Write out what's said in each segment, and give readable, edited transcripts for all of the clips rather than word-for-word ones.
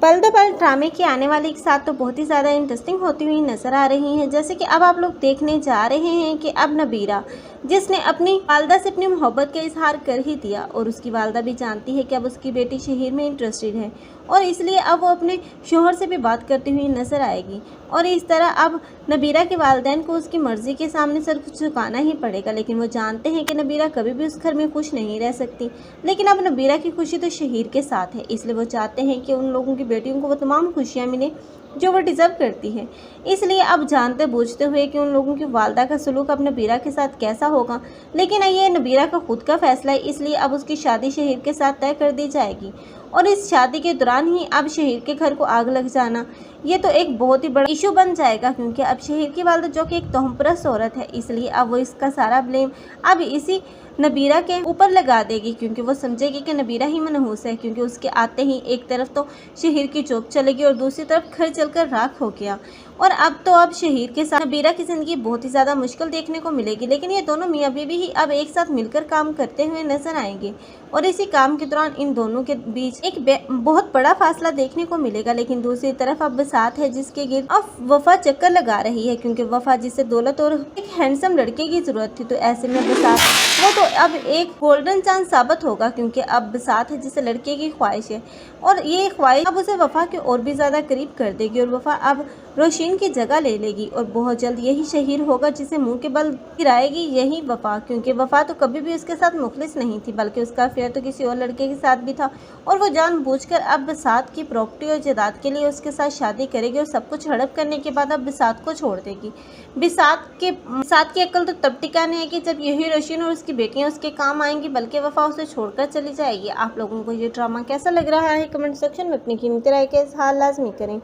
पल दो पल ड्रामे की आने वाली एक साथ तो बहुत ही ज़्यादा इंटरेस्टिंग होती हुई नज़र आ रही हैं। जैसे कि अब आप लोग देखने जा रहे हैं कि अब नबीरा, जिसने अपनी वालदा से अपनी मोहब्बत का इजहार कर ही दिया और उसकी वालदा भी जानती है कि अब उसकी बेटी शहीर में इंटरेस्टेड है और इसलिए अब वो अपने शोहर से भी बात करती हुई नज़र आएगी। और इस तरह अब नबीरा के वालिदैन को उसकी मर्ज़ी के सामने सर झुकाना ही पड़ेगा, लेकिन वो जानते हैं कि नबीरा कभी भी उस घर में खुश नहीं रह सकती। लेकिन अब नबीरा की खुशी तो शहीर के साथ है, इसलिए वो चाहते हैं कि उन लोगों की बेटियों को वो तमाम खुशियाँ मिलें जो वो डिज़र्व करती है। इसलिए अब जानते बूझते हुए कि उन लोगों की वालदा का सलूक अब नबीरा के साथ कैसा होगा, लेकिन ये नबीरा का खुद का फैसला है, इसलिए अब उसकी शादी शहीर के साथ तय कर दी जाएगी। और इस शादी के दौरान ही अब शहीर के घर को आग लग जाना, ये तो एक बहुत ही बड़ा इशू बन जाएगा, क्योंकि अब शहीर की वालदा जो कि एक तोहमपरस्त औरत है, इसलिए अब वो इसका सारा ब्लेम अब इसी नबीरा के ऊपर लगा देगी, क्योंकि वो समझेगी कि नबीरा ही मनहूस है, क्योंकि उसके आते ही एक तरफ तो शहीर की चोप चलेगी और दूसरी तरफ घर जलकर राख हो गया। और अब शहीर के साथ नबीरा की ज़िंदगी बहुत ही ज़्यादा मुश्किल देखने को मिलेगी, लेकिन ये दोनों मियाँ बीवी ही अब एक साथ मिलकर काम करते हुए नजर आएंगे और इसी काम के दौरान इन दोनों के बीच एक बहुत बड़ा फासला देखने को मिलेगा। लेकिन दूसरी तरफ अब बसात है, जिसके गिर्द अब वफा चक्कर लगा रही है, क्योंकि वफा जिसे दौलत और एक हैंडसम लड़के की ज़रूरत थी, तो ऐसे में बसात वो तो अब एक गोल्डन चांस साबित होगा, क्योंकि अब बसात है जिसे लड़के की ख्वाहिश है और ये ख्वाहिश अब उसे वफा के और भी ज़्यादा करीब कर देगी और वफा अब रोशीन की जगह ले लेगी और बहुत जल्द यही शहीर होगा जिसे मुंह के बल गिराएगी यही वफा, क्योंकि वफा तो कभी भी उसके साथ मुखलिस नहीं थी, बल्कि उसका अफेयर तो किसी और लड़के के साथ भी था और वो जानबूझकर अब बसात की प्रॉपर्टी और जायदाद के लिए उसके साथ शादी करेगी और सब कुछ हड़प करने के बाद अब बसात को छोड़ देगी। बसात की अक्ल तो तब टिकाने है कि जब यही रोशीन और उसकी बेटियां उसके काम आएंगी, बल्कि वफा उसे छोड़कर चली जाएगी। आप लोगों को ये ड्रामा कैसा लग रहा है कमेंट सेक्शन में अपनी कीमती राय का इज़हार लाजमी करें।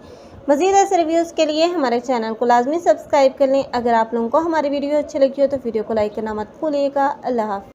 मज़ीद ऐसे रिव्यूज़ के लिए हमारे चैनल को लाजमी सब्सक्राइब कर लें। अगर आप लोगों को हमारी वीडियो अच्छी लगी हो तो वीडियो को लाइक करना मत भूलिएगा। अल्लाह हाफ़िज़।